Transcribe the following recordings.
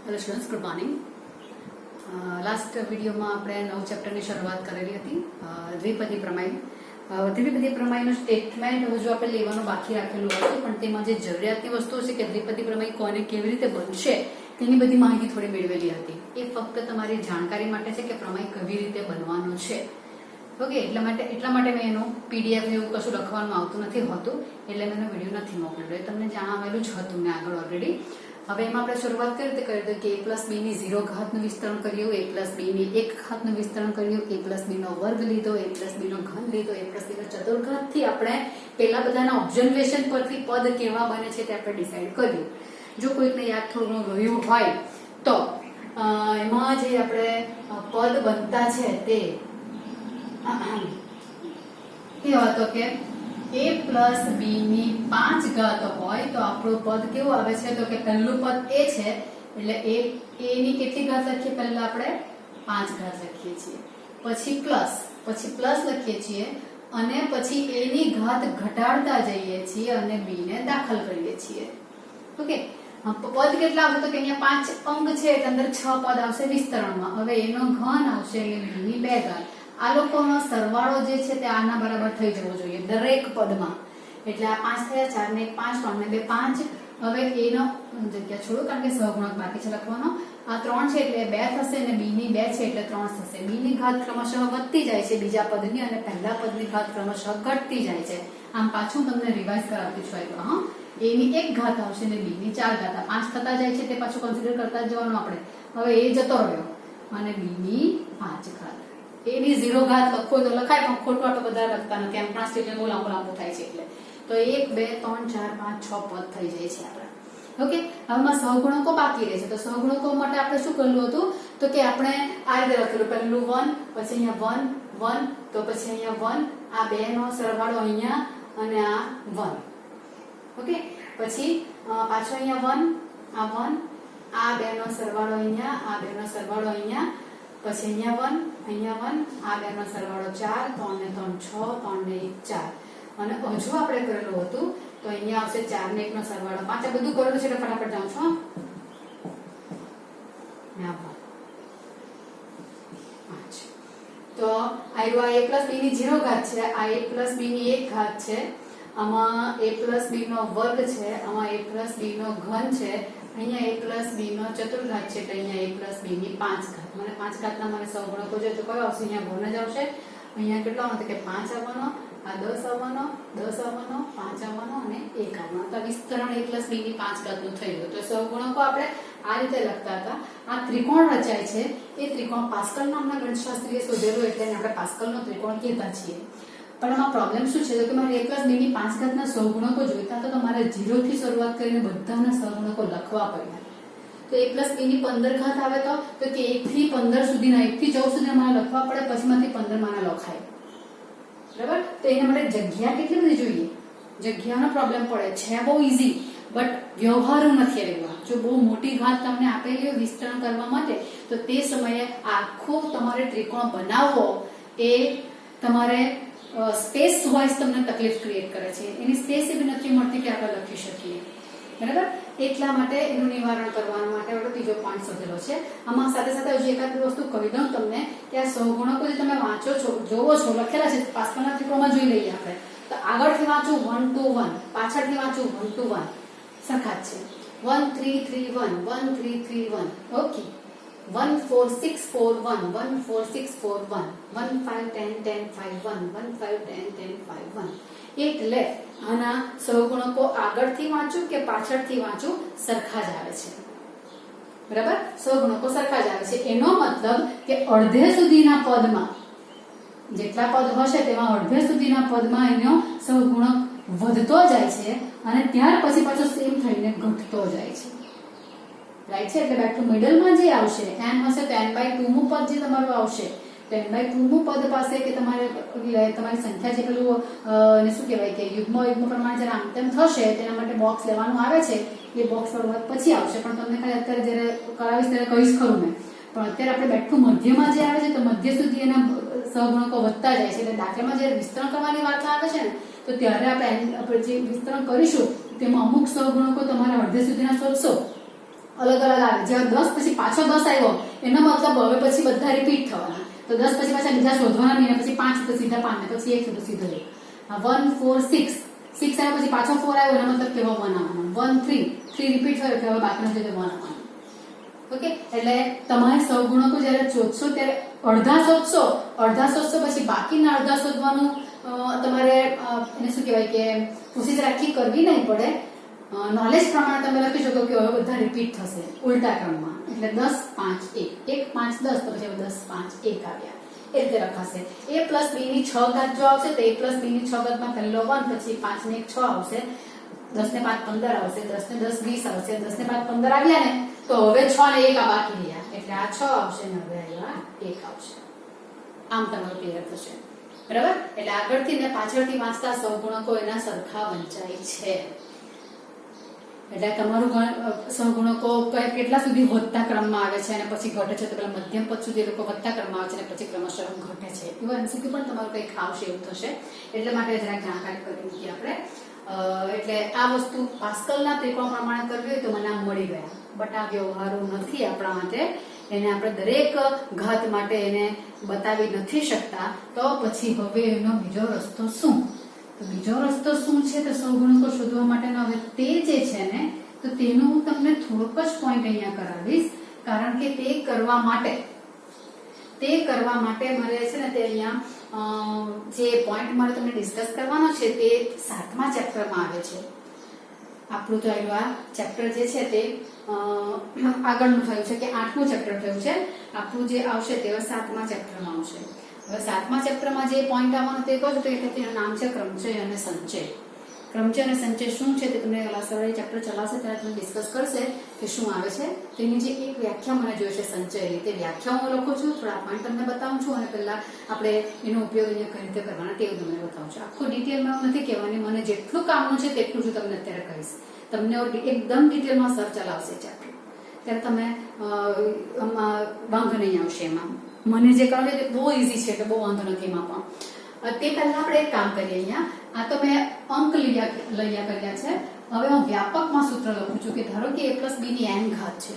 Hello students, good morning. Last વિડીયોમાં આપણે નવ ચેપ્ટરની શરૂઆત કરેલી હતી, દ્વિપદી પ્રમેય. દ્વિપદી પ્રમેયનું સ્ટેટમેન્ટ હજુ આપણે લેવાનું બાકી રાખેલું હતું, પણ તેમાં જે જરૂરિયાતની વસ્તુઓ છે કે દ્વિપદી પ્રમેય કોને કેવી રીતે બનશે તેની બધી માહિતી થોડી મેળવેલી હતી. એ ફક્ત તમારી જાણકારી માટે છે કે પ્રમેય કેવી રીતે બનવાનો છે. ઓકે, એટલા માટે મેં એનું PDF એવું કશું લખવાનું આવતું નથી હોતું, એટલે મેં એનો વિડીયો નથી મોકલેલો. એ તમને જણાવેલું જ હતું મેં આગળ ઓલરેડી. હવે એમાં આપણે શરૂઆત કરી રીતે કરી કે a પ્લસ b ની 0 ઘાતનું વિસ્તરણ કર્યું, a પ્લસ b ની 1 ઘાતનું વિસ્તરણ કર્યું, a પ્લસ b નો વર્ગ લીધો, a પ્લસ b નો ઘન લીધો, a પ્લસ b નો ચતુર્ઘાતથી આપણે પેલા બધાના ઓબ્ઝર્વેશન પરથી પદ કેવા બને છે તે આપણે ડિસાઈડ કર્યું. જો કોઈકને યાદ થોડું રહ્યું હોય તો એમાં જે આપણે પદ બનતા છે તે કેવો હતો કે a પ્લસ b ની 5 ઘાત હોય તો આપણું પદ કેવું આવે છે તો કે પહેલું પદ a છે એટલે a ની કેટલી ઘાત લખીએ? પહેલા આપણે 5 ઘાત લખીએ છીએ, પછી પ્લસ લખીએ છીએ અને પછી a ની ઘાત ઘટાડતા જઈએ છીએ અને b ને દાખલ કરીએ છીએ. ઓકે, પદ કેટલા આવશે તો કે અહીંયા 5 અંક છે એટલે અંદર 6 પદ આવશે વિસ્તરણમાં. હવે એનો ઘન આવશે એટલે b ની 2 ઘાત. આ લોકોનો સરવાળો જે છે તે આના બરાબર થઈ જવો જોઈએ દરેક પદમાં. એટલે આ 5 થયા, 4 ને 1 5, 3 ને 2 5. હવે એનો જગ્યા છોડો કારણ કે સહગુણક બાકી છે લખવાનો. આ 3 છે એટલે 2 થશે અને b ની 2 છે એટલે 3 થશે. b ની ઘાત ક્રમશઃ વધતી જાય છે બીજા પદની અને પહેલા પદની ઘાત ક્રમશઃ ઘટતી જાય છે. આમ પાછું તમને રિવાઇઝ કરાવતી છું એકવાર. હા, a ની 1 ઘાત આવશે અને b ની 4 ઘાત. 5 થતા જાય છે તે પાછું કન્સિડર કરતા જવાનું આપણે. હવે a જતો રહ્યો અને b ની 5 ઘાત. a ની 0 ઘાત લખો તો લખાય, પણ ખોટું આપણે બધા લખતા નથી, એમ પણ સ્ટેટમેન્ટ બહુ લાંબુ થાય છે એટલે. તો 1 2 3 4 5 6 પદ થઈ જાય છે આપણે. ઓકે, હવેમાં સહગુણકો બાકી રહે છે. તો સહગુણકો માટે આપણે શું કરેલું હતું તો કે આપણે આ રીતે લખેલું, પહેલું 1, પછી અહીંયા 1 1, તો પછી અહીંયા 1, આ બે નો સરવાળો અહીંયા અને આ 1. ઓકે, પછી પાછો અહીંયા 1, આ 1, આ બે નો સરવાળો અહીંયા, આ બે નો સરવાળો અહીંયા, પછી અહીંયા 1, અહીંયા 1, આ બે નો સરવાળો 4, 3 ને 3 6, 3 ને 1 4. અને હજુ આપણે કરેલું હતું તો અહીંયા આવશે 4 ને 1 નો સરવાળો 5. આ બધું કરેલું છે એટલે ફટાફટ જાઉં છું. તો આવ્યું આ a પ્લસ b ની 0 ઘાત છે, આ a પ્લસ b ની 1 ઘાત છે, આમાં a પ્લસ b નો વર્ગ છે, આમાં a પ્લસ b નો ઘન છે, અહીંયા a પ્લસ b નો ચતુર્ઘાત છે એટલે અહીંયા a પ્લસ b ની 5 ઘાત. મને 5 ઘાતના મને સહગુણકો જોઈએ તો કયો આવશે? અહીંયા ઘન જ આવશે. અહીંયા કેટલો આવશે કે 5 આવવાનો, આ 10 આવવાનો, 10 આવવાનો, 5 આવવાનો અને 1 આવવાનો. તો વિસ્તરણ a પ્લસ b ની 5 ઘાતનું થઈ ગયું. તો સહગુણકો આપણે આ રીતે લખતા હતા. આ ત્રિકોણ રચાય છે, એ ત્રિકોણ પાસ્કલ નામના ગણિતશાસ્ત્રીએ શોધેલું એટલે આપણે પાસ્કલનો ત્રિકોણ કહેતા છીએ. પણ એમાં પ્રોબ્લેમ શું છે કે મારે a પ્લસ b ની 5 ઘાતના સહગુણકો જોઈતા તો તમારે 0 થી શરૂઆત કરીને બધાના સહગુણકો લખવા પડ્યા. તો a પ્લસ b ની 15 ઘાત આવે તો કે 1 થી 15 સુધીના, 1 થી 14 સુધી મારે લખવા પડે, પછી માંથી 15 માના લખાય. બરાબર? તો એના માટે જગ્યા કેટલી બધી જોઈએ, જગ્યાનો પ્રોબ્લેમ પડે છે. બહુ ઈઝી બટ વ્યવહારુ નથી રહેવા. જો બહુ મોટી ઘાત તમને આપેલી હોય વિસ્તરણ કરવા માટે તો તે સમયે આખો તમારે ત્રિકોણ બનાવવો એ તમારે સ્પેસ વાઇઝ તમને તકલીફ ક્રિએટ કરે છે. એની સ્પેસ એવી નથી મળતી કે આપણે લખી શકીએ. બરાબર? એટલા માટે એનું નિવારણ કરવા માટે આપણે ત્રીજો પોઈન્ટ શોધેલો છે. આમાં સાથે સાથે હજી એકાદ વસ્તુ કહી દઉં તમને કે આ સહગુણકો જે તમે વાંચો છો, જોવો છો, લખેલા છે પાસ્કલના ત્રિકોણમાં જોઈ લઈએ આપણે. તો આગળથી વાંચું 1 to 1, પાછળથી વાંચું 1 to 1, સરખા જ છે. 1 3 3 1, 1 3 3 1. ઓકે, 1 4 6 4 1, 1 4 6 4 1, 1 5 10 10 5 1, 1 5 10 10 5 1. એટલે આના સહગુણકો આગળથી વાંચું કે પાછળથી વાંચું સરખા જ આવે છે. બરાબર? સહગુણકો સરખા જ આવે છે. એનો મતલબ કે અડધે સુધીના પદમાં જેટલા પદ હશે તેમાં અડધે સુધીના પદમાં એનો સહગુણક વધતો જાય છે અને ત્યાર પછી પાછો સેમ થઈને ઘટતો જાય છે. રાઈટ છે? એટલે બેક ટુ મિડલમાં જે આવશે n હશે તો n/2 નું પદ જે તમારું આવશે, તો n/2 નું પદ પાસે કે તમારી સંખ્યા જે પેલું ને શું કહેવાય કે યુગ્મ પ્રમાણે જ્યારે આમ તેમ થશે તેના માટે બોક્સ લેવાનું આવે છે. એ બોક્સ શરૂઆત પછી આવશે, પણ તમને ખાલી અત્યારે જ્યારે કરાવીશ ત્યારે કહીશ ખરું મેં. પણ અત્યારે આપણે બેઠું મધ્યમાં જે આવે છે તો મધ્ય સુધી એના સહગુણકો વધતા જાય છે. એટલે દાખલામાં જ્યારે વિસ્તરણ કરવાની વાત આવે છે ને તો ત્યારે આપણે જે વિસ્તરણ કરીશું તેમાં અમુક સહગુણકો તમારે અડધે સુધીના શોધશો અલગ અલગ આવે. જ્યારે 10 પછી પાછો 10 આવ્યો એનો મતલબ હવે પછી બધા રિપીટ થવાના. તો 10 પછી પાછા બીજા શોધવાના નહીં, પછી 5 તો સીધા 5 ને પછી 1 તો સીધો 1. 1 4 6 6 આવ્યો પછી પાછો 4 આવ્યો એનો મતલબ કેવો 1 આવવાનો. 1 3 3 રિપીટ થયો એટલે હવે બાકીનો છે તે 1 આવવાનો. ઓકે, એટલે તમારે સહગુણકો જ્યારે શોધશો ત્યારે અડધા શોધશો પછી બાકીના અડધા શોધવાનું તમારે એને શું કહેવાય કે કોશિશ રાખી કરવી નહીં પડે. નોલેજ પ્રમાણે તમે લખી શકો કે હવે બધા રિપીટ થશે ઉલટા ક્રમમાં. એટલે 10 5 1 1 5 10 તો પછી 10 5 1 આવ્યા એ રીતે લખાશે. a પ્લસ b ની 6 ઘાત જો આવશે તો a પ્લસ b ની 6 ઘાતમાં પહેલો 1 પછી 5 ને 1 6 આવશે, 10 ને 5 15 આવશે, 10 ને 10 20 આવશે, 10 ને 5 15 આવ્યા ને તો હવે 6 ને 1 આ બાકી રહ્યા એટલે આ 6 આવશે ને હવે આવ્યા 1 આવશે. આમ તમારું ક્લિયર થશે. બરાબર? એટલે આગળથી ને પાછળથી વાંચતા સહગુણકો એના સરખા વંચાય છે. એટલે તમારું સહગુણકો કેટલા સુધી વધતા ક્રમમાં આવે છે અને પછી ઘટે છે તો પેલા મધ્યમ પદ સુધી લોકો વધતા ક્રમમાં આવે છે અને પછી ક્રમશઃ ઘટે છે. એવા એમસીક્યુ પણ તમારું કંઈક આવશે એવું થશે. એટલે માટે જરાક જાણકારી કરી દીધી આપણે. એટલે આ વસ્તુ પાસ્કલના ત્રિકોણ પ્રમાણે કરવી હોય તો મને આમ મળી ગયા, બટ આ વ્યવહારો નથી આપણા માટે. એને આપણે દરેક ઘાત માટે એને બતાવી નથી શકતા. તો પછી હવે એનો બીજો રસ્તો શું? તો બીજો રસ્તો શું છે તો સહગુણકો શોધવા માટેનો હવે તે જે છે ને તો તેનો હું તમને થોડોક જ પોઈન્ટ અહીંયા કરાવીશ, કારણ કે તે કરવા માટે મારે છે ને તે અહીંયા જે પોઈન્ટ મારે તમને ડિસ્કસ કરવાનો છે તે 7મા ચેપ્ટરમાં આવે છે. આપણું તો આ ચેપ્ટર જે છે તે આગળનું થયું છે કે 8મું ચેપ્ટર થયું છે. આપણું જે આવશે તે 7મા ચેપ્ટરમાં આવશે. હવે 7મા ચેપ્ટરમાં જે પોઈન્ટ આવવાનો તે કહો છો તો એટલે તેનું નામ છે ક્રમચય અને સંચય. ક્રમચય અને સંચય શું છે તે તમને સરળ ચેપ્ટર ચલાવશે ત્યારે તમને ડિસ્કસ કરશે કે શું આવે છે. તેની જે એક વ્યાખ્યા મને જોઈએ છે સંચયની, તે વ્યાખ્યા હું લખું છું, થોડા પોઈન્ટ તમને બતાવું છું અને પહેલા આપણે એનો ઉપયોગ અહીંયા કઈ રીતે કરવાના તે તમને બતાવું છું. આખું ડિટેલમાં હું નથી કહેવાની, મને જેટલું કામનું છે તેટલું જ તમને અત્યારે કહીશ. તમને એકદમ ડિટેલમાં સર ચલાવશે ચેપ્ટર ત્યારે તમે વાંધો નહીં આવશે એમાં. મને જે કામ છે તે બહુ ઇઝી છે એટલે બહુ વાંધો નથી એમાં. પણ તે પહેલા આપણે એક કામ કરીએ. અહીંયા આ તો મેં અંક લઈયા કર્યા છે. હવે હું વ્યાપકમાં સૂત્ર લખું છું કે ધારો કે a પ્લસ b ની n ઘાત છે.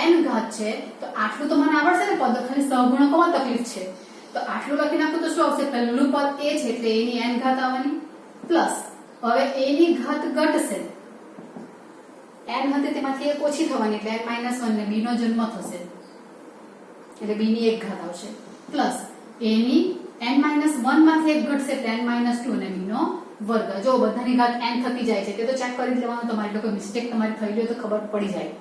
n ઘાત છે તો આટલું તો મને આવડશે ને પદ, ખાલી સહગુણકોમાં તકલીફ છે. તો આટલું લખી નાખું તો શું આવશે? પહેલું પદ a છે એટલે a ની n ઘાત આવવાની પ્લસ હવે a ની ઘાત ઘટશે, n હતી તેમાંથી એક ઓછી થવાની એટલે n - 1 ને b નો જન્મ થશે એટલે b ની 1 ઘાત આવશે પ્લસ a ની n - 1 માંથી એક ઘટશે એટલે n - 2 અને b નો વર્ગ. જો બધાની ઘાત n થતી જાય છે તે તો ચેક કરી લેવાનું તમારે, એટલે કોઈ મિસ્ટેક તમારી થઈ ગઈ તો ખબર પડી જાય.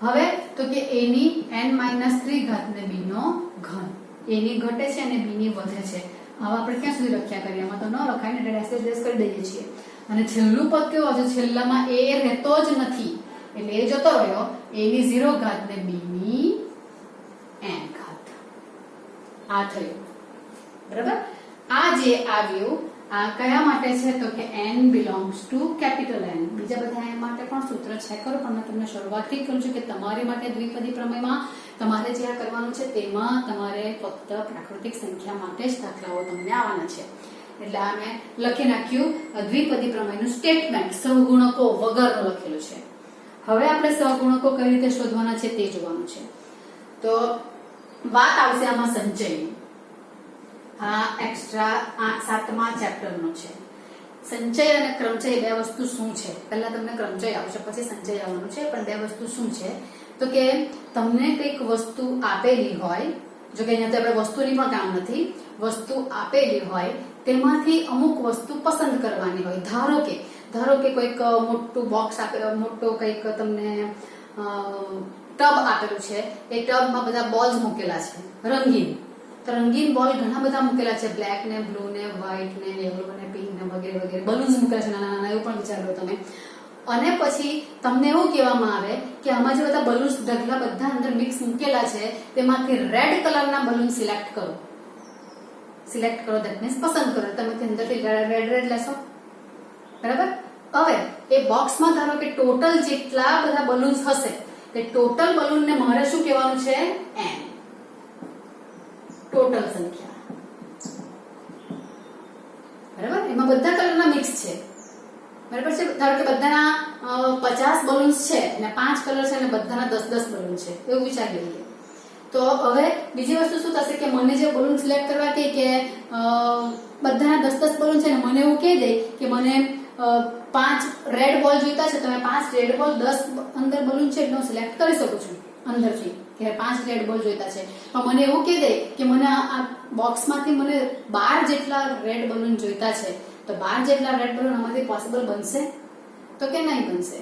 હવે તો કે a ની n - 3 ઘાત ને b નો ઘન. a ની ઘટે છે અને b ની વધે છે. હવે આપણે ક્યાં સુધી લખ્યા કરીએ? આમાં તો ન લખાય ને એટલે ડેશ કરી દઈએ છીએ. અને છેલ્લું પદ કેવું આવશે? છેલ્લામાં a રહેતો જ નથી એટલે એ જતો રહ્યો. a ની 0 ઘાત ને b ની n ઘાત. આ થયું. બરાબર? આ જે આવ્યું આ કયા માટે છે તો કે n belongs to capital N. બીજા બધા n માટે પણ સૂત્ર છે ખરું, પણ મેં તમને શરૂઆતથી કહ્યું છું કે તમારી માટે દ્વિપદી પ્રમેયમાં તમારે જે આ કરવાનું છે તેમાં તમારે ફક્ત પ્રાકૃતિક સંખ્યા માટે જ દાખલાઓ તમને આવવાના છે. એટલે આ મેં લખી નાખ્યું દ્વિપદી પ્રમેયનું સ્ટેટમેન્ટ સહગુણકો વગરનું લખેલું છે. હવે આપણે સહગુણકો કઈ રીતે શોધવાના છે તે જોવાનું છે. તો વાત આવશે આમાં સંચયની. આ એક્સ્ટ્રા 7મા ચેપ્ટરનો છે. સંચય અને ક્રમચય બે વસ્તુ શું છે? પહેલા તમને ક્રમચય આવશે પછી સંચય આવવાનું છે, પણ બે વસ્તુ શું છે તો કે તમને કંઈક વસ્તુ આપેલી હોય, જો કે અહીંયા તો આપણે વસ્તુની પણ કામ નથી, વસ્તુ આપેલી હોય તેમાંથી અમુક વસ્તુ પસંદ કરવાની હોય. ધારો કે કોઈક મોટું બોક્સ આપેલું, મોટો કંઈક તમને ટબ આપેલું છે, એ ટબમાં બધા બોલ્સ મૂકેલા છે રંગીન. તો રંગીન બોલ ઘણા બધા મૂકેલા છે, બ્લેક ને બ્લુ ને વ્હાઈટ ને યેલો ને પિંક ને વગેરે વગેરે. બલૂન્સ મૂકેલા છે નાના નાના, એવું પણ વિચારો તમે. અને પછી તમને એવું કહેવામાં આવે કે આમાં જે બધા બલૂન્સ ઢગલા બધા અંદર મિક્સ મૂકેલા છે તેમાંથી રેડ કલરના બલૂન સિલેક્ટ કરો. ધેટ મીન્સ પસંદ કરો. તમે અંદરથી રેડ લેશો. બરાબર? હવે એ બોક્સમાં ધારો કે ટોટલ જેટલા બધા બલૂન્સ હશે તે ટોટલ બલૂનને મારે શું કહેવાનું છે? n. ટોટલ સંખ્યા. બરાબર? એમાં બધા કલરના મિક્સ છે. બરાબર છે. ધારો કે બધાના 50 બલૂન્સ છે અને 5 કલર છે અને બધાના 10-10 બલૂન છે, એવું વિચારી લઈએ. તો હવે બીજી વસ્તુ શું થશે કે મને જે બલૂન સિલેક્ટ કરવા કહે કે બધાના 10-10 બલૂન છે ને મને એવું કહી દે કે મને 5 રેડ બોલ જોઈતા છે, તો મેં 5 રેડ બોલ 10 અંદર બલૂન છે એટલે હું સિલેક્ટ કરી શકું છું અંદરથી કે 5 રેડ બોલ જોઈતા છે. પણ મને એવું કહી દે કે મને આ બોક્સમાંથી મને 12 જેટલા રેડ બલૂન જોઈતા છે, તો 12 જેટલા રેડ બલૂન આમાંથી પોસિબલ બનશે? તો કે નહીં બનશે.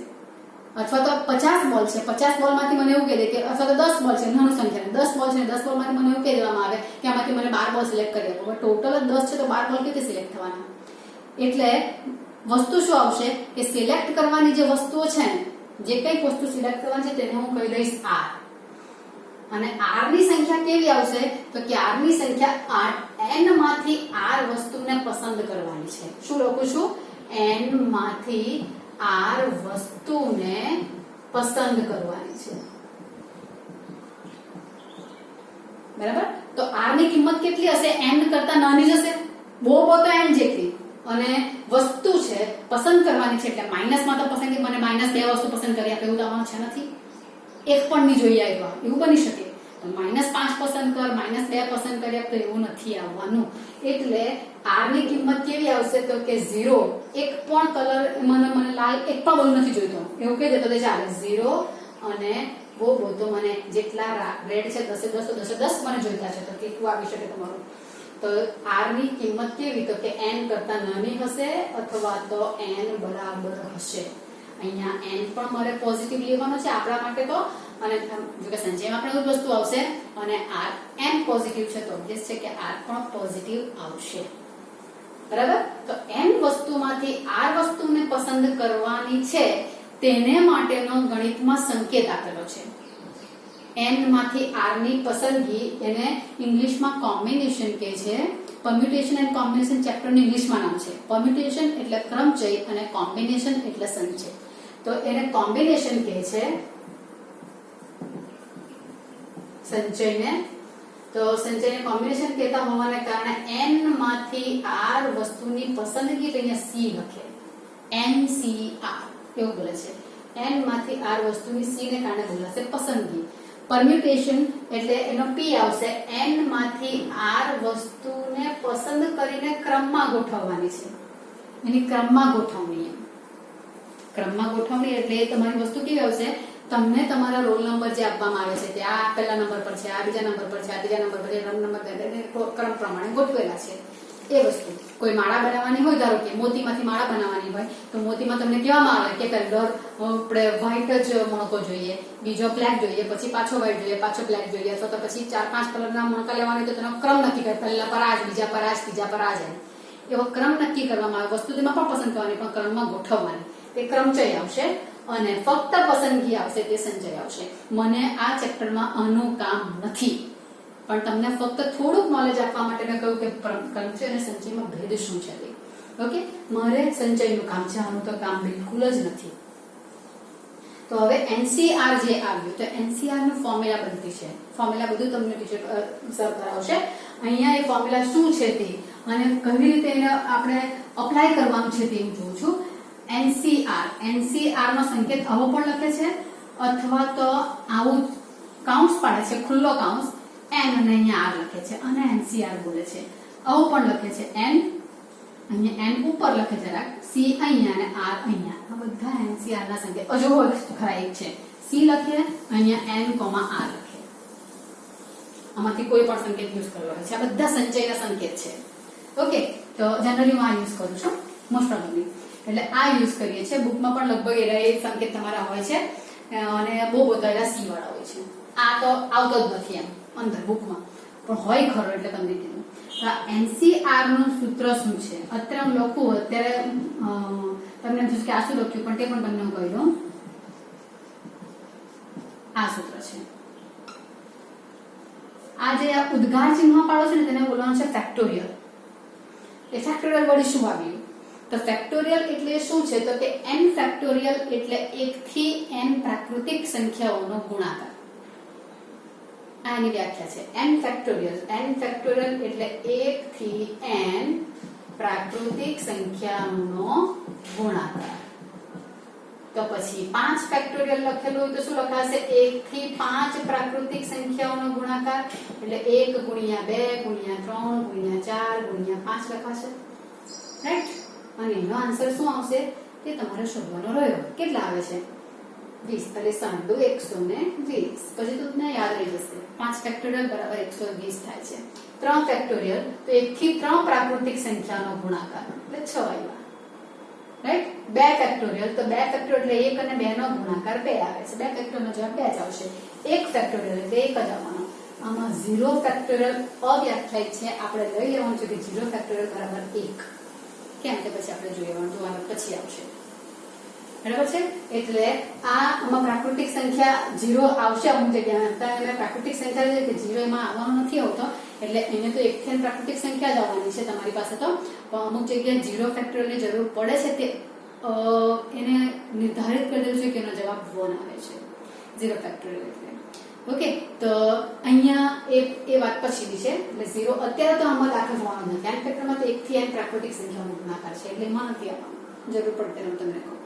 અથવા તો 50 બોલ છે, 50 બોલમાંથી મને એવું કહી દે કે અથવા તો 10 બોલ છે, નાનું સંખ્યા 10 બોલ છે, 10 બોલમાંથી મને એવું કહી દેવામાં આવે કે આમાંથી મને 12 બોલ સિલેક્ટ કરી આપો. ટોટલ જ 10 છે તો 12 બોલ કેવી રીતે સિલેક્ટ થવાના? એટલે વસ્તુ શું આવશે કે સિલેક્ટ કરવાની જે વસ્તુઓ છે ને, જે કંઈક વસ્તુ સિલેક્ટ કરવાની છે તેને હું કહી દઈશ r. અને r ની સંખ્યા કેવી આવશે તો કે r ની સંખ્યા n માંથી r વસ્તુને પસંદ કરવાની છે. શું લખું છું? n માંથી r વસ્તુને પસંદ કરવાની છે. બરાબર? તો r ની કિંમત કેટલી હશે? n કરતા નાની જ હશે, બહુ તો n જેટલી. અને વસ્તુ છે પસંદ કરવાની છે એટલે માઇનસમાં તો પસંદગી, મને -2 વસ્તુ પસંદ કરી આપે એવું તો આમાં છે નથી. એક પણ નહીં જોઈએ આવ્યા એવું બની શકે. તો -5 પસંદ કર, -2 પસંદ કરી આપ, તો એવું નથી આવવાનું. એટલે r ની કિંમત કેવી આવશે તો કે 0. એક પણ કલર મને લાલ એક પણ બલૂન નથી જોઈતો એવું કહી દે તો ચાલે. 0 અને બહુ તો મને જેટલા રેડ છે 10 10 તો 10 10 મને જોઈતા છે, તો કેટલું આવી શકે તમારું? તો r ની કિંમત કેવી તો કે n કરતા નાની હશે અથવા તો n બરાબર હશે. અહીંયા n પણ મારે પોઝિટિવ લેવાનો છે આપણા માટે તો, અને જો કે સંચયમાં પણ એવું વસ્તુ આવશે અને r n પોઝિટિવ છે તો ઓબ્વિયસ છે કે r પણ પોઝિટિવ આવશે. બરાબર? તો n વસ્તુમાંથી r વસ્તુને પસંદ કરવાની છે તેને માટેનો ગણિતમાં સંકેત આપેલો છે. n માંથી r ની પસંદગી એને ઇંગ્લિશમાં કોમ્બિનેશન કહે છે. પરમ્યુટેશન એન્ડ કોમ્બિનેશન ચેપ્ટરનું ઇંગ્લિશમાં નામ છે. પરમ્યુટેશન એટલે ક્રમચય અને કોમ્બિનેશન એટલે સંચય. તો એને કોમ્બિનેશન કહે છે સંચયને. તો સંચયને કોમ્બિનેશન કહેતા હોવાને કારણે n માંથી r વસ્તુની પસંદગી લઈને c લખે. NCR એવું બોલે છે. n માંથી r વસ્તુની c ને કારણે બોલાશે પસંદગી. પરમ્યુટેશન એટલે એનો p આવશે. n માંથી r વસ્તુને પસંદ કરીને ક્રમમાં ગોઠવવાની છે. એની ક્રમમાં ગોઠવણી. ક્રમમાં ગોઠવણી એટલે તમારી વસ્તુ કેવી આવશે? તમને તમારા રોલ નંબર જે આપવામાં આવે છે તે આ પહેલા નંબર પર છે, આ બીજા નંબર પર છે, આ ત્રીજા નંબર પર છે, ક્રમ પ્રમાણે ગોઠવેલા છે. એ વસ્તુ કોઈ માળા બનાવવાની હોય, ધારો કે મોતીમાંથી માળા બનાવવાની હોય તો મોતીમાં તમને કહેવામાં આવે કે કલર આપણે વ્હાઈટ જ મણકો જોઈએ, બીજો બ્લેક જોઈએ, પછી પાછો વ્હાઈટ જોઈએ, પાછો બ્લેક જોઈએ, અથવા તો પછી 4-5 કલરના મણકા લેવાના તો તેનો ક્રમ નક્કી કરે. પહેલા પર આ, બીજા પર આ, ત્રીજા પર આ જાય. એવો ક્રમ નક્કી કરવામાં આવે. વસ્તુ તેમાં પણ પસંદ કરવાની પણ ક્રમમાં ગોઠવવાની. તે ક્રમચય આવશે અને ફક્ત પસંદગી આવશે તે સંચય આવશે. મને આ ચેપ્ટરમાં આનું કામ નથી, પણ તમને ફક્ત થોડુંક નોલેજ આપવા માટે મેં કહ્યું કે ક્રમચય અને સંચયમાં ભેદ શું છે તે. ઓકે, મારે સંચયનું કામ છે, આનું તો કામ બિલકુલ જ નથી. તો હવે NCR જે આવ્યું તો NCR નું ફોર્મ્યુલા બનતી છે. ફોર્મ્યુલા બધું તમને ટીચર સર કરાવશે. અહીંયા એ ફોર્મ્યુલા શું છે તે અને કેવી રીતે એને આપણે અપ્લાય કરવાનું છે તે હું જોઉં છું. NCR નો સંકેત આવો પણ લખે છે અથવા તો આવું કાઉન્સ પાડે છે, ખુલ્લો કાઉન્સ, n અને અહીંયા r લખે છે અને NCR બોલે છે. આવું પણ લખે છે n, અહીંયા n ઉપર લખે છે રાખ, c અહીંયા અને r અહીંયા. આ બધા NCR ના સંકેત. હજુ ખરા એક છે, c લખીએ અહીંયા n, r લખીએ. આમાંથી કોઈ પણ સંકેત યુઝ કરવાનો છે. આ બધા સંચયના સંકેત છે. ઓકે, તો જનરલી હું આ યુઝ કરું છું મોસ્ટ પ્રોબેબલી. એટલે આ યુઝ કરીએ છીએ. બુકમાં પણ લગભગ એ સંકેત તમારા હોય છે અને બહુ બધા એના સી વાળા હોય છે. આ તો આવતો જ નથી એમ અંદર બુકમાં, પણ હોય ખરો એટલે તમને કીધું. તો NCR નું સૂત્ર શું છે અત્યારે હું લખું. અત્યારે તમને એમ કે આ શું લખ્યું, પણ તે પણ તમને હું કહી દઉં. આ સૂત્ર છે. આ જે ઉદ્ગાર ચિહ્ન પાડો છે ને તેને બોલવાનું છે ફેક્ટોરિયલ. એ ફેક્ટોરિયલ વળી શું આવ્યું તો ફેક્ટોરિયલ એટલે શું છે તો કે n ફેક્ટોરિયલ એટલે 1 થી n પ્રાકૃતિક સંખ્યાઓનો ગુણાકાર. આની વ્યાખ્યા છે n ફેક્ટોરિયલ. n ફેક્ટોરિયલ એટલે 1 થી n પ્રાકૃતિક સંખ્યાઓનો ગુણાકાર. તો પછી 5 ફેક્ટોરિયલ લખેલું હોય તો શું લખાશે? 1 થી 5 પ્રાકૃતિક સંખ્યાઓનો ગુણાકાર એટલે 1 ગુણ્યા 2 ગુણ્યા 3 ગુણ્યા 4 ગુણ્યા 5 લખાશે. રાઈટ? અને એનો આન્સર શું આવશે તે તમારે શોધવાનો રહ્યો. કેટલા આવે છે? 20. એટલે 120. પછી તો તમને યાદ રહી જશે. 5 ફેક્ટોરિયલ બરાબર 120 થાય છે. 3 ફેક્ટોરિયલ તો 1 થી 3 પ્રાકૃતિક સંખ્યાનો ગુણાકાર એટલે 6 આવ્યા. રાઈટ? 2 ફેક્ટોરિયલ તો 2 ફેક્ટોરિયલ એટલે 1 અને 2 નો ગુણાકાર 2 આવે છે. 2 ફેક્ટોરિયલ નો જવાબ 2 જ આવશે. 1 ફેક્ટોરિયલ એટલે 1 જ આવવાનો. આમાં 0 ફેક્ટોરિયલ અવ્યાખ્યાયિત છે. આપણે લઈ લેવાનું છે કે 0 ફેક્ટોરિયલ બરાબર 1. કેમ કે પછી આપણે જોવાનું પછી આવશે. બરાબર છે? એટલે આમાં પ્રાકૃતિક સંખ્યા 0 આવશે અમુક જગ્યાએ. અત્યારે પ્રાકૃતિક સંખ્યા છે કે 0 એમાં આવવાનો નથી આવતો. એટલે એને તો 1 થી પ્રાકૃતિક સંખ્યા જ આવવાની છે તમારી પાસે તો. પણ અમુક જગ્યાએ 0 ફેક્ટોરિયલની જરૂર પડે છે તે એને નિર્ધારિત કરેલું છે કે એનો જવાબ 1 આવે છે. 0 ફેક્ટોરિયલ એટલે ઓકે. તો અહીંયા એ વાત પછીની છે. એટલે 0 અત્યારે તો આમાં દાખલ થવાનો નથી. n ફેક્ટરમાં તો 1 થી n પ્રાકૃતિક સંખ્યાનો ગુણાકાર છે એટલે એમાં નથી આવવાનું. જરૂર પડે હું તમને કહું.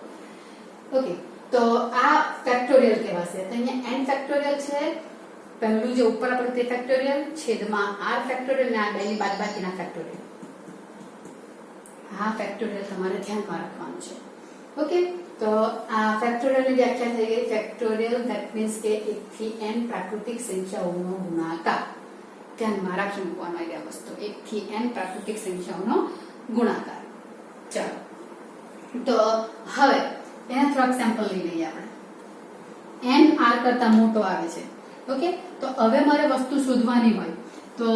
ઓકે. તો આ ફેક્ટોરિયલ કહેવાશે. તો અહીંયા n ફેક્ટોરિયલ છે. પહેલું જે ઉપર આપણે તે ફેક્ટોરિયલ છેદમાં r ફેક્ટોરિયલ ને આ બેની બાદબાકીના ફેક્ટોરિયલ. આ ફેક્ટોરિયલ તમારે ધ્યાનમાં રાખવાનું છે. ઓકે. તો આ ફેક્ટોરિયલની વ્યાખ્યા થઈ ગઈ. ફેક્ટોરિયલ ધેટ મીન્સ કે 1 થી n પ્રાકૃતિક સંખ્યાઓનો ગુણાકાર. ધ્યાનમાં રાખી મૂકવાનો આ વસ્તુ. 1 થી n પ્રાકૃતિક સંખ્યાઓનો ગુણાકાર. ચાલો. તો હવે એના થોડાક સેમ્પલ લઈ લઈએ આપણે. n r કરતા મોટો આવે છે. ઓકે. તો હવે મારે વસ્તુ શોધવાની હોય તો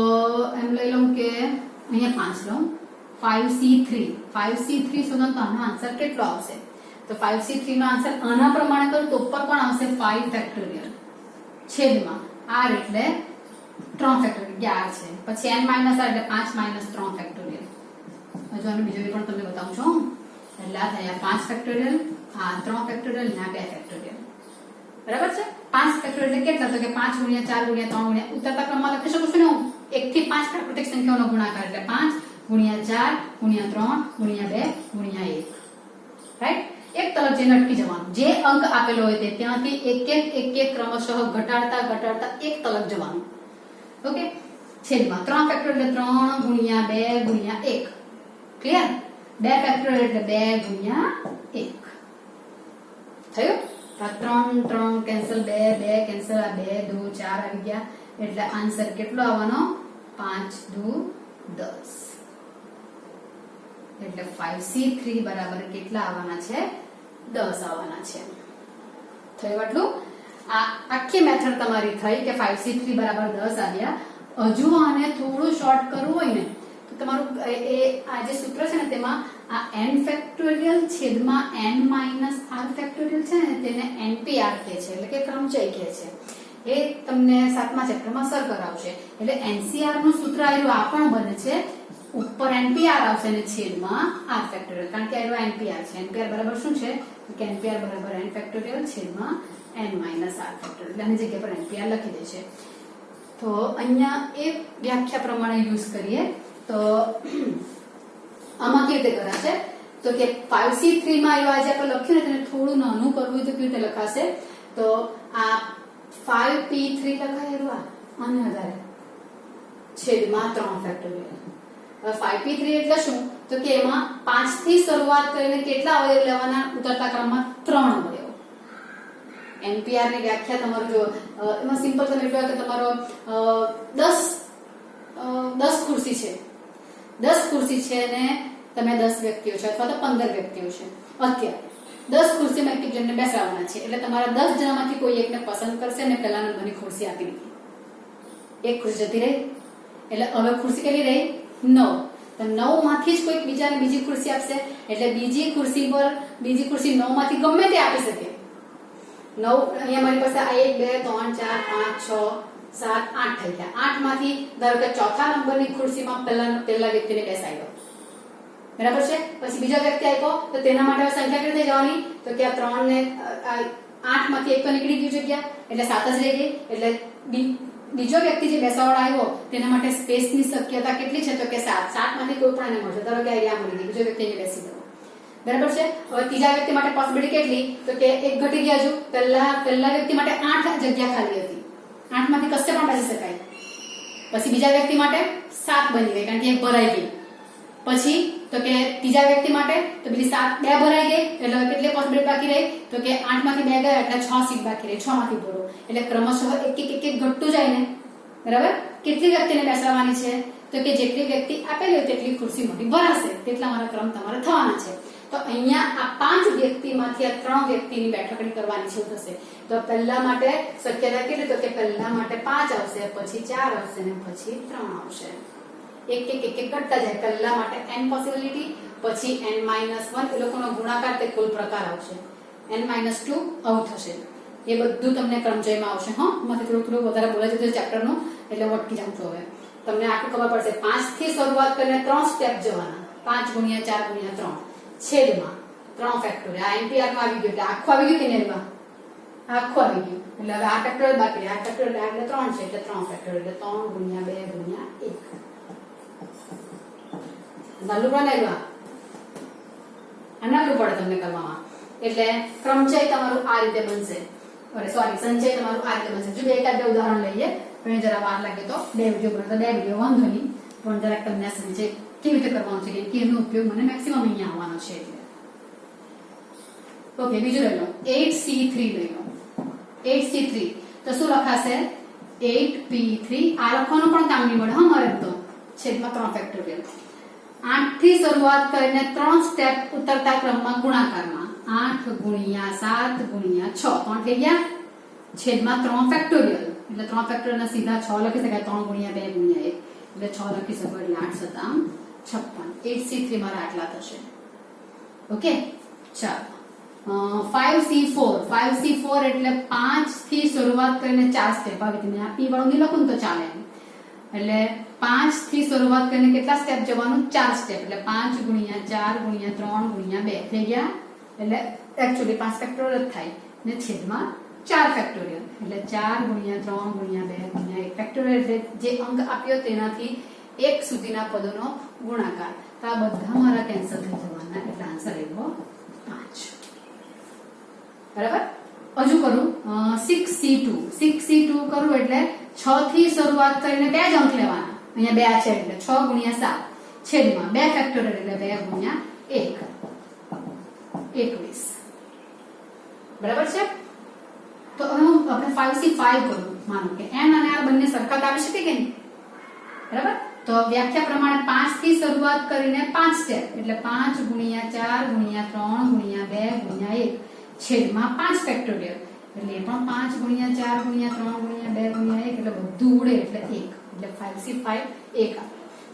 એમ લઈ લઉં કે અહીંયા 5 લઉં. 5c3 શોધો તો આનો આન્સર કેટલો આવશે? તો 5c3 નો આન્સર આના પ્રમાણે કરું તો ઉપર પણ આવશે 5 ફેક્ટોરિયલ છેદમાં r એટલે 3 ફેક્ટોરિયલ 11 છે. પછી n r એટલે 5 3 ફેક્ટોરિયલ. હજુ આનું બીજું પણ તમને બતાવું છું. એટલે આ થયા 5 ફેક્ટોરિયલ, આ 3 ફેક્ટોરિયલ અને આ 2 ફેક્ટોરિયલ. બરાબર છે? 5 ફેક્ટોરિયલ એટલે કેટલા? તો કે 5 × 4 × 3 × ઉતરતા ક્રમમાં લખી શકું છું ને હું 1 થી 5 પ્રાકૃતિક સંખ્યાઓનો ગુણાકાર એટલે 5 × 4 × 3 × 2 × 1. રાઈટ? એક તરફ જઈને અટકી જવાનું. જે અંક આપેલો હોય તે ત્યાંથી એક ક્રમશઃ ઘટાડતા એક તરફ જવાનું. ઓકે. છેદમાં 3 ફેક્ટોરિયલ એટલે 3 × 2 × 1. ક્લિયર? 2 ફેક્ટોરિયલ એટલે 2 × 1. થયું? 3 કેન્સલ, 2 કેન્સલ, આ 2 2 4 આવી ગયા. એટલે આન્સર કેટલો આવવાનો? 5 2 10. એટલે 5c3 બરાબર કેટલા આવવાના છે? 10 આવવાના છે. થયું આટલું? આ આખી મેથડ તમારી થઈ કે 5c3 બરાબર 10 આવ્યા. હજુ આને થોડું શોર્ટ કરવું હોય ને તો તમારું આ જે સૂત્ર છે ને તેમાં આ n ફેક્ટોરિયલ છેદમાં n - r ફેક્ટોરિયલ છે ને તેને npr કહે છે. એટલે કે ક્રમચય કહે છે. એ તમને 7મા ચેપ્ટરમાં સર કરાવશે. એટલે NCR નું સૂત્ર આવ્યું આ પણ બને છે. ઉપર npr આવશે અને છેદમાં r ફેક્ટોરિયલ. કારણ કે આવ્યો npr છે. npr બરાબર શું છે? કે npr બરાબર n ફેક્ટોરિયલ છેદમાં n - r ફેક્ટોરિયલ. આની જગ્યા પર npr લખી દે છે. તો અહીંયા એ વ્યાખ્યા પ્રમાણે યુઝ કરીએ તો આમાં કેવી રીતે કરાશે? તો કે 5c3 માં આવ્યો આજે આપણે લખ્યું ને તેને થોડું નાનું કરવું હોય તો કેવી રીતે લખાશે? તો આ 5p3 લખાય રહ્યું આને આધારે છેદમાં 3 ફેક્ટોરિયલ. 5p3 એટલે શું? તો કે એમાં 5 થી શરૂઆત કરીને કેટલા અવયવ લેવાના? ઉતરતા ક્રમમાં 3 અવયવ. NPR ની વ્યાખ્યા તમારું જો એમાં સિમ્પલ તમે કહો કે તમારો 10 ખુરશી છે. 10 ખુરશી છે ને તમે 10 વ્યક્તિઓ છે અથવા તો 15 વ્યક્તિઓ છે. અત્યારે 10 ખુરશીમાં એક જણને બેસાડવાના છે. એટલે તમારા 10 જણામાંથી કોઈ એકને પસંદ કરશે અને પહેલા નંબરની ખુરશી આપી દીધી. એક ખુરશી જતી રહી. એટલે હવે ખુરશી કેટલી રહી? 9. તો 9 માંથી જ કોઈક બીજાને બીજી ખુરશી આપશે. એટલે બીજી ખુરશી 9 માંથી ગમે તે આપી શકે. 9 અહીંયા મારી પાસે આ 1 2 3 4 5 6 7 8 થઈ ગયા. 8 માંથી ધારો કે ચોથા નંબરની ખુરશીમાં પહેલા વ્યક્તિને બેસાડ્યો. બરાબર છે? પછી બીજો વ્યક્તિ આવ્યો તો તેના માટે સંખ્યા કેટલી થઈ જવાની? તો કે આ 3 ને 8 માંથી એક તો નીકળી ગયું જગ્યા એટલે 7 જ રહી ગઈ. એટલે બીજો વ્યક્તિ જે બેસાડો આવ્યો તેના માટે સ્પેસની શક્યતા કેટલી છે તો કે 7 7 માંથી કોઈ પણ એને મળશે ધારો કે અહીંયા મળી ગઈ બીજો વ્યક્તિ અહીંયા બેસી ગયો બરાબર છે હવે ત્રીજા વ્યક્તિ માટે પોસિબિલિટી કેટલી તો કે એક ઘટી ગયા જો પહેલા વ્યક્તિ માટે 8 જગ્યા ખાલી હતી 8 માંથી કશે પણ બેસી શકાય પછી બીજા વ્યક્તિ માટે 7 બની ગઈ કારણ કે એક ભરાઈ ગઈ પછી તો કે ત્રીજા વ્યક્તિ માટે તો પેલી 7 2 ભરાઈ ગઈ એટલે કેટલી પોસિબિલિટી બાકી રહી તો કે 8 માંથી 2 ગયા એટલે 6 સીટ બાકી રહી 6 માંથી ભરો એટલે ક્રમશઃ એક એક ઘટતું જાય ને બરાબર કેટલી વ્યક્તિને બેસાડવાની છે તો કે જેટલી વ્યક્તિ આપેલી હોય તેટલી ખુરશી મોટી ભરાશે તેટલા મારા ક્રમ તમારે થવાના છે તો અહીંયા આ 5 વ્યક્તિમાંથી આ 3 વ્યક્તિની બેઠકડી કરવાની છે થશે તો પહેલા માટે શક્યતા કેટલી તો કે પહેલા માટે 5 આવશે પછી 4 આવશે અને પછી 3 આવશે એક ઘટતા જાય પહેલા માટે n પોસિબિલિટી પછી n-1 એ લોકોનો ગુણાકાર તે કુલ પ્રકાર આવશે n-2 આવું થશે એ બધું તમને ક્રમજયમાં આવશે હા મને થોડું વધારે બોલાય છે ચેપ્ટર નું એટલે વટકી જાઉં છું હવે તમને આટલું ખબર પડશે 5 થી શરૂઆત કરીને 3 સ્ટેપ જવાના 5 ગુણ્યા 4 ગુણ્યા 3 છેદમાં 3 ફેક્ટોરિયલ આ એમપીઆર માં આવી ગયું એટલે આખું આવી ગયું કે નહીં આખું આવી ગયું એટલે હવે આ ફેક્ટોરિયલ બાકી આ ફેક્ટોરિયલ એટલે 3 છે એટલે 3 ફેક્ટોરિયલ એટલે 3 ગુણ્યા 2 ગુણ્યા 1 નાલું બનાવ્યું નાલું પડે તમને કરવામાં એટલે ક્રમચય તમારું આ રીતે બનશે સોરી સંચય તમારું આ રીતે બનશે જો એકાદ બે ઉદાહરણ લઈએ પણ જરા વાર લાગે તો બે વિડીયો બને તો બે વિડીયો વાંધો નહીં પણ જરાક તમને સંચય કેવી રીતે કરવાનો છે કે એનો ઉપયોગ મને મેક્સિમમ અહીંયા આવવાનો છે એટલે ઓકે બીજું લઈ લો 8c3 લઈ લો 8c3 તો શું લખાશે 8p3 આ લખવાનું પણ કામ નહીં મળે હા મારે તો છેદમાં 3 ફેક્ટોરિયલ 8 થી શરૂઆત કરીને 3 સ્ટેપ ઉતરતા ક્રમમાં ગુણાકારમાં 8 ગુણ્યા 7 ગુણ્યા 6 3 થઈ ગયા છેદમાં 3 ફેક્ટોરિયલ એટલે 3 ફેક્ટોરિયલ ના સીધા 6 લખી શકાય 3 ગુણ્યા 2 ગુણ્યા 1 એટલે 6 લખી શકો એટલે 8 સતામ 56 8c3 મારા આટલા થશે ઓકે ચાલો 5c4 એટલે 5 થી શરૂઆત કરીને 4 સ્ટેપ આવી તમે આ p વાળું નહીં લખો ને તો ચાલે એટલે 5 થી શરૂઆત કરીને કેટલા સ્ટેપ જવાનું 4 સ્ટેપ એટલે 5 ગુણ્યા 4 ગુણ્યા 3 ગુણ્યા 2 થઈ ગયા એટલે એક્ચ્યુઅલી 5 ફેક્ટોરિયલ થાય ને છેદમાં 4 ફેક્ટોરિયલ એટલે 4 ગુણ્યા 3 ગુણ્યા 2 ગુણ્યા 1 ફેક્ટોરિયલ એટલે જે અંક આપ્યો તેનાથી 1 સુધીના પદોનો ગુણાકાર તો આ બધા મારા કેન્સલ થઈ જવાના એટલે આન્સર આવ્યો 5 બરાબર હજુ કરું 6c2 કરું એટલે 6 થી શરૂઆત કરીને 2 જ અંક લેવાના અહીંયા 2 છે એટલે 6 ગુણ્યા 7 છેદમાં 2 ફેક્ટોરિયલ એટલે 2 ગુણ્યા 1 21 બરાબર છે તો હવે હું આપણે 5c5 કરું માનો કે n અને r બંને સરખા આવી શકે કે નહીં બરાબર તો વ્યાખ્યા પ્રમાણે 5 થી શરૂઆત કરીને 5 સ્ટેપ એટલે 5 ગુણ્યા 4 ગુણ્યા 3 ગુણ્યા 2 ગુણ્યા 1 છેદમાં 5 ફેક્ટોરિયલ એટલે એ પણ 5 ગુણ્યા 4 ગુણ્યા 3 ગુણ્યા 2 ગુણ્યા 1 એટલે બધું ઉડે એટલે 1 એટલે 5c5 1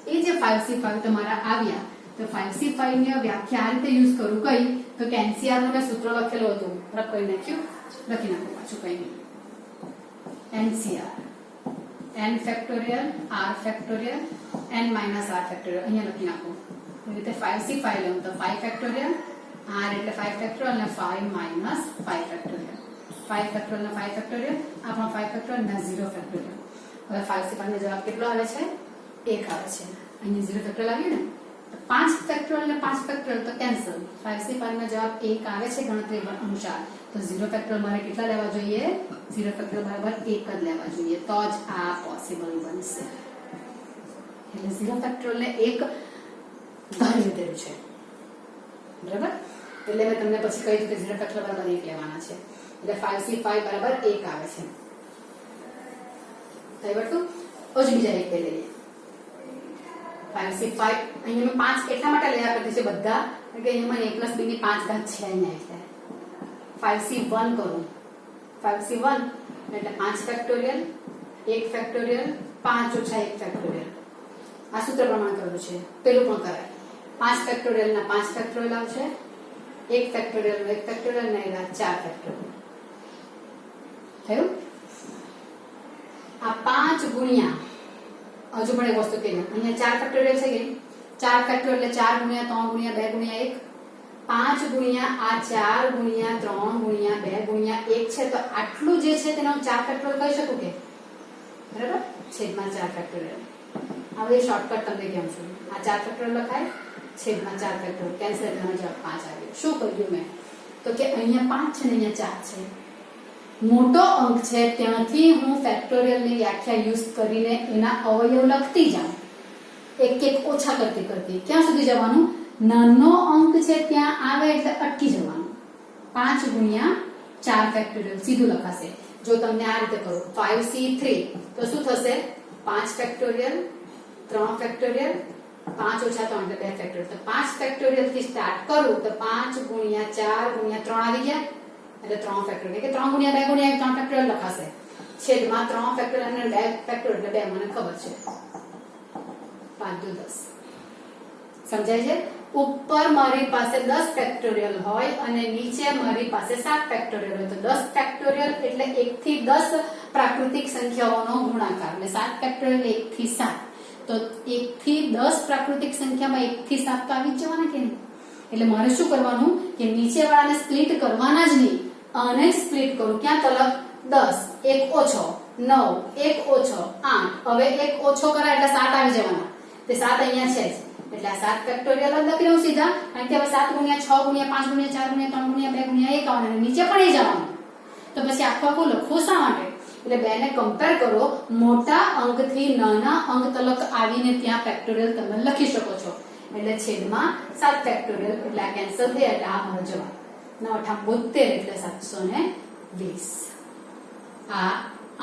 એ જે 5c5 તમારા આવ્યા તો 5c5 ની વ્યાખ્યા આ રીતે યુઝ કરું કઈ તો કે NCR નું મેં સૂત્ર લખેલું હતું બરાબર કરી નાખ્યું લખી નાખો પાછું કઈ નહીં NCR n factorial r factorial n minus r factorial અહીંયા લખી નાખો એ રીતે 5c5 લઉં તો 5 ફેક્ટોરિયલ r એટલે 5 ફેક્ટોરિયલ અને 5 માઇનસ 5 ફેક્ટોરિયલ 5 ફેક્ટોરિયલ ના 5 ફેક્ટોરિયલ આ પણ 5 ફેક્ટોરિયલ ના 0 ફેક્ટોરિયલ હવે 5c5 નો જવાબ કેટલો આવે છે 1 આવે છે અહીંયા 0 ફેક્ટોરિયલ આવ્યું ને 5 ફેક્ટોરિયલ અને 5 ફેક્ટોરિયલ તો કેન્સલ 5c5 નો જવાબ 1 આવે છે ગણતરી અનુસાર તો 0 ફેક્ટોરિયલ મારે કેટલા લેવા જોઈએ 0 ફેક્ટોરિયલ બરાબર 1 જ લેવા જોઈએ તો જ આ પોસિબલ બનશે એટલે 0 ફેક્ટોરિયલ ને 1 ધારી લીધેલું છે બરાબર એટલે મેં તમને પછી કહી દીધું કે 0 ફેક્ટોરિયલ બરાબર 1 લેવાના છે એટલે 5c5 બરાબર 1 આવે છે થઈ બટું હજુ બીજા એક લઈએ 5c5 અહીંયા મેં 5 એટલા માટે લઈ આપી છે બધા કે અહીંયા મને a + b ની 5 ઘાત છે અહીંયા એટલે 5c1 કરું 5c1 એટલે 5 ફેક્ટોરિયલ 1 ફેક્ટોરિયલ 5 - 1 ફેક્ટોરિયલ આ સૂત્ર પ્રમાણે કરવું છે પેલું પણ કરાય 5 ફેક્ટોરિયલ ના 5 ફેક્ટોરિયલ આવશે 1 ફેક્ટોરિયલ નો 1 ફેક્ટોરિયલ ને 4 ફેક્ટોરિયલ થયું આ 5 ગુણ્યા હજુ પણ એક વસ્તુ કહી દઉં અહીંયા 4 ફેક્ટોરિયલ છે કે 4 ફેક્ટોરિયલ એટલે 4 ગુણ્યા 3 ગુણ્યા 2 ગુણ્યા 1 5 ગુણ્યા આ 4 ગુણ્યા 3 ગુણ્યા 2 ગુણ્યા 1 છે તો આટલું જે છે તેને હું 4 ફેક્ટોરિયલ કહી શકું કે બરાબર, છેદમાં 4 ફેક્ટોરિયલ. હવે શોર્ટકટ તમને કેમ છું, આ 4 ફેક્ટોરિયલ લખાય, છેદમાં 4 ફેક્ટોરિયલ કેન્સલ, એટલે જવાબ 5 આવ્યો. શું કર્યું મેં, તો કે અહીંયા 5 છે ને અહીંયા 4 છે, મોટો અંક છે ત્યાંથી હું ફેક્ટોરિયલની વ્યાખ્યા યુઝ કરીને એના અવયવ લખતી જાઉં, એક એક ઓછા કરતી કરતી. ક્યાં સુધી જવાનું, નાનો અંક છે ત્યાં આવે એટલે અટકી જવાનું. 5 ગુણ્યા 4 ફેક્ટોરિયલ સીધું લખાશે. જો તમને આ રીતે કરો 5c3 તો શું થશે, 5 ફેક્ટોરિયલ 3 ફેક્ટોરિયલ 5 ઓછા 3 એટલે 2 ફેક્ટોરિયલ. તો 5 ફેક્ટોરિયલ થી સ્ટાર્ટ કરું તો 5 ગુણ્યા 4 ગુણ્યા 3 આવી ગયા એટલે 3 ફેક્ટોરિયલ, કે 3 ગુણ્યા 2 ગુણ્યા 3 ફેક્ટોરિયલ લખાશે. છેદમાં 3 ફેક્ટોરિયલ અને 2 ફેક્ટોરિયલ એટલે 2 મને ખબર છે, 5 દુ 10. સમજાય છે. ઉપર મારી પાસે 10 ફેક્ટોરિયલ હોય અને નીચે મારી પાસે 7 ફેક્ટોરિયલ હોય તો 10 ફેક્ટોરિયલ એટલે 1 થી 10 પ્રાકૃતિક સંખ્યાઓનો ગુણાકાર, એટલે 7 ફેક્ટોરિયલ 1 થી 7. તો 1 થી 10 પ્રાકૃતિક સંખ્યામાં 1 થી 7 તો આવી જ જવાના કે નહીં. એટલે મારે શું કરવાનું કે નીચે વાળાને સ્પ્લિટ કરવાના જ નહીં, આને જ સ્પ્લિટ કરું. ક્યાં તલક 10, 1 ઓછો 9, 1 ઓછો 8. હવે 1 ઓછો કરાય એટલે 7 આવી જવાના, તે 7 અહીંયા છે જ એટલે આ 7 ફેક્ટોરિયલ જ લખી દઉં સીધા. કારણ કે હવે 7 ગુણ્યા 6 ગુણ્યા 5 ગુણ્યા 4 ગુણ્યા 3 ગુણ્યા 2 ગુણ્યા 1 આવવાના, નીચે પણ એ જવાનું. તો પછી આખું લખવું શા માટે, એટલે બેને કમ્પેર કરો. મોટા અંકથી નાના અંક તલક આવીને ત્યાં ફેક્ટોરિયલ તમે લખી શકો છો. એટલે છેદમાં 7 ફેક્ટોરિયલ એટલે આ કેન્સલ થયા એટલે આ મારો જવાબ 9 એટલે 720. આ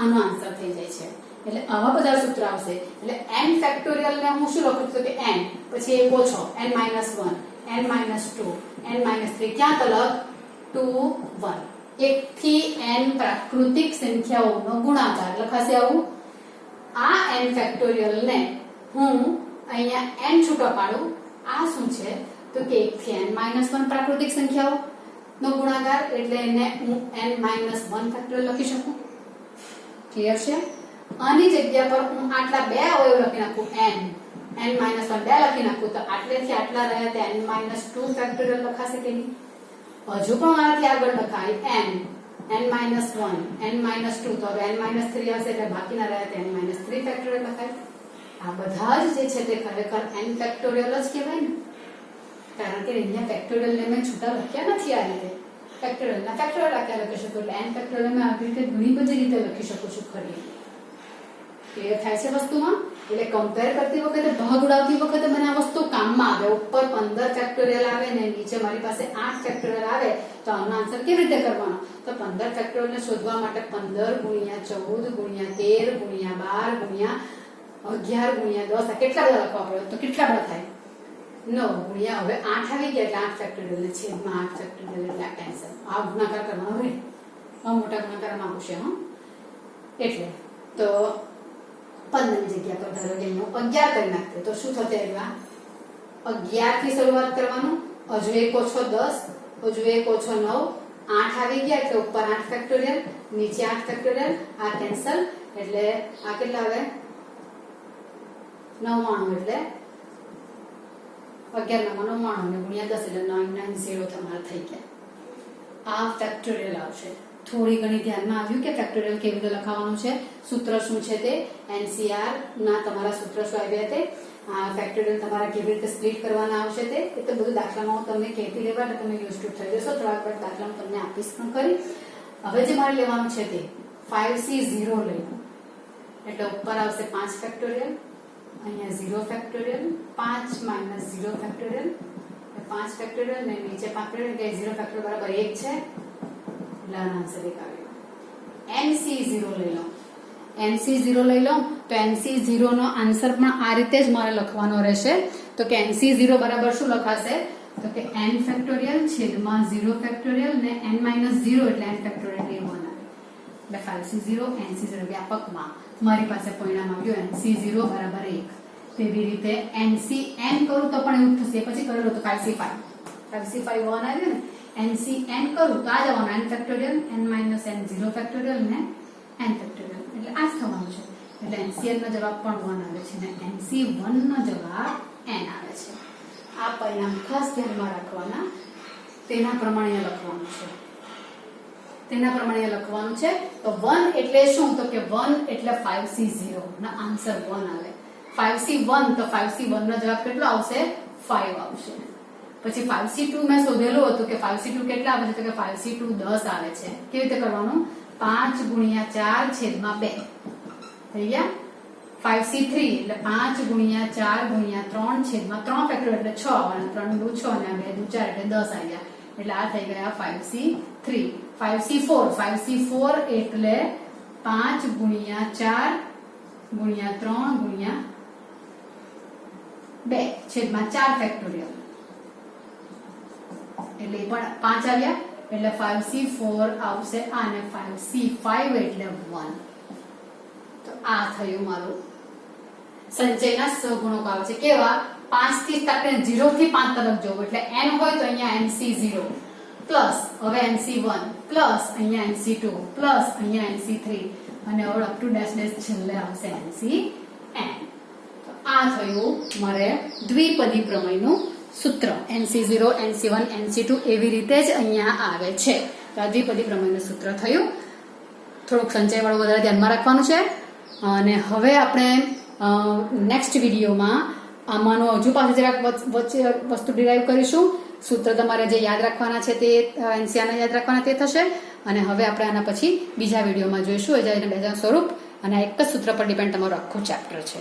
આનો આન્સર થઈ જાય છે. એટલે આવા બધા સૂત્ર આવશે. એટલે n ફેક્ટોરિયલ ને હું શું લખું છું કે n પછી એક ઓછો n - 1 n - 2 n - 3 ક્યાં તલક 2 1. 1 થી n પ્રાકૃતિક સંખ્યાઓનો ગુણાકાર લખાશે આવું. આ n ફેક્ટોરિયલ ને હું અહીંયા n છૂટો પાડું. આ શું છે તો કે 1 થી n - 1 પ્રાકૃતિક સંખ્યાઓ નો ગુણાકાર, એટલે એને હું n - 1 ફેક્ટોરિયલ લખી શકું. ક્લિયર છે. આની જગ્યા પર હું આટલા બે અવયવ લખી નાખું, n - 1 બે લખી નાખું તો આટલેથી આટલા રહ્યા તે n - 2 ફેક્ટોરિયલ લખાશે કે નહીં. હજુ પણ મારાથી આગળ લખાય n - 1 n - 2 તો હવે n - 3 આવશે એટલે બાકીના રહ્યા તે n - 3 ફેક્ટોરિયલ લખાય. આ બધા જ જે છે તે ખરેખર n ફેક્ટોરિયલ જ કહેવાય ને, કારણ કે અહીંયા ફેક્ટોરિયલ ને મેં છૂટા લખ્યા નથી. આ રીતે ફેક્ટોરિયલ ના ફેક્ટોરિયલ આખા લખી શકું, એટલે n ફેક્ટોરિયલ મેં આવી રીતે ઘણી બધી રીતે લખી શકું છું. ખરી ક્લિયર થાય છે વસ્તુમાં. એટલે કમ્પેર કરતી વખતે ભાગ ઉડાવતી વખતે મને આ વસ્તુ કામમાં આવે. ઉપર 15 ફેક્ટોરિયલ આવે ને નીચે મારી પાસે 8 ફેક્ટોરિયલ આવે તો આનો આન્સર કેવી રીતે કરવાનો, તો 15 ફેક્ટોરિયલ ને શોધવા માટે 15 ગુણ્યા 14 ગુણ્યા 13 ગુણ્યા 12 ગુણ્યા 11 ગુણ્યા 10 આ કેટલા બધા લખવા પડે, તો કેટલા બધા થાય 9 ગુણ્યા હવે 8 આવી ગયા એટલે 8 ફેક્ટોરિયલ ને છેદમાં 8 ફેક્ટોરિયલ એટલે કેન્સલ. આ ગુણાકાર કરવાનો રે, આ મોટા ગુણાકારમાં આવશે. એટલે તો 15 ની જગ્યા પર ધારો કે 11 કરી નાખते તો શું થશે, 11 થી શરૂઆત કરવાનું. હજુ 1 ઓછો 10 હજુ 1 ઓછો 9 8 આવી ગયા એટલે ઉપર 8 ફેક્ટોરિયલ નીચે 8 ફેક્ટોરિયલ. આ કેન્સલ એટલે આ કેટલા આવે 99 એટલે 11 માં 99 ને ગુણ્યા 10 એટલે 990 તમારા થઈ ગયા. આ ફેક્ટોરિયલ આવશે. થોડી ઘણી ધ્યાનમાં આવ્યું કે ફેક્ટોરિયલ કેવી રીતે લખાવાનું છે, સૂત્ર શું છે તે, NCR ના તમારા સૂત્ર શું આવ્યા તે, ફેક્ટોરિયલ તમારા કેવી રીતે સ્પ્લિટ કરવાના આવશે તે, એ તો બધું દાખલામાં હું તમને કહેતી રહેવા એટલે તમે યુઝ ટુ થઈ જશો. થોડાક વાર દાખલા હું તમને આપીશ પણ કરી. હવે જે મારે લેવાનું છે તે 5C0 લઈ, એટલે ઉપર આવશે 5 ફેક્ટોરિયલ, અહીંયા 0 ફેક્ટોરિયલ, 5 - 0 ફેક્ટોરિયલ, 5 ફેક્ટોરિયલ ને નીચે 5 ફેક્ટોરિયલ, એટલે 0 ફેક્ટોરિયલ બરાબર 1 છે. આન્સર એક આવ્યો. NC0 લઈ લો. NC0 લઈ લો તો NC0 નો આન્સર પણ આ રીતે જ મારે લખવાનો રહેશે. તો કે NC0 બરાબર શું લખાશે, તો કે n ફેક્ટોરિયલ છેદમાં 0 ફેક્ટોરિયલ ને n - 0 એટલે n ફેક્ટોરિયલ એ 1 આવે. એટલે 5C0 NC0 વ્યાપકમાં મારી પાસે પરિણામ આવ્યું NC0 બરાબર 1. તેવી રીતે NCn કરું તો પણ એવું થશે. પછી કરેલો તો 5C5 1 આવ્યું ને. NCn કરું તો આ જવાનું n factorial n - n 0 factorial ને n ફેક્ટોરિયલ એટલે આ જ થવાનું છે. એટલે NCn નો જવાબ પણ 1 આવે છે અને NC1 નો જવાબ n આવે છે. આ પરિણામ ખાસ ધ્યાનમાં રાખવાના, તેના પ્રમાણે લખવાનું છે. તેના પ્રમાણે લખવાનું છે. તો 1 એટલે શું? તો કે 1 એટલે 5C0 ના આન્સર 1 આવે. 5C1 તો 5C1 નો જવાબ કેટલો આવશે? 5 આવશે. પછી 5C2 મેં શોધેલું હતું કે 5C2 કેટલા આવે છે? તો કે 5C2 10 આવે છે. કેવી રીતે કરવાનું? 5 ગુણ્યા 4 છેદમાં 2 થઈ ગયા. 5C3 એટલે 5 ગુણ્યા 4 ગુણ્યા 3 છેદમાં 3 ફેક્ટોરિયલ એટલે 6 આવવાના. 3 દુ 6 અને 2 દુ 4 એટલે 10 આવી ગયા. એટલે આ થઈ ગયા 5C3. 5C4 એટલે 5 ગુણ્યા 4 ગુણ્યા 3 ગુણ્યા 2 છેદમાં 4 ફેક્ટોરિયલ એટલે પણ 5 આવ્યા. એટલે 5C4 આવશે અને 5C5 એટલે 1. તો આ થયું મારું સંચયના સહગુણકો આવે છે. કેવા? 5 થી આપણે 0 થી 5 તરફ જવું એટલે n હોય તો અહીંયા nc0 પ્લસ હવે nc1 પ્લસ અહીંયા nc2 પ્લસ અહીંયા nc3 અને હવે અપ ટુ ડેશ ડેશ છેલ્લે આવશે ncn. તો આ થયું મારે દ્વિપદી પ્રમેયનું સૂત્ર. nc0 nc1 nc2 એવી રીતે જ અહીંયા આવે છે. તો આ દ્વિપદી પ્રમેયનું સૂત્ર થયું. થોડુંક સંચય વાળું વધારે ધ્યાનમાં રાખવાનું છે. અને હવે આપણે નેક્સ્ટ વિડીયોમાં આમાંનો હજુ પાછી જરાક વચ્ચે વસ્તુ ડિરાઈવ કરીશું. સૂત્ર તમારે જે યાદ રાખવાના છે તે એનસીઆરના યાદ રાખવાના તે થશે. અને હવે આપણે આના પછી બીજા વિડીયોમાં જોઈશું અજાયના બેઝાનું સ્વરૂપ અને એક જ સૂત્ર પર ડિપેન્ડ તમારું આખું ચેપ્ટર છે.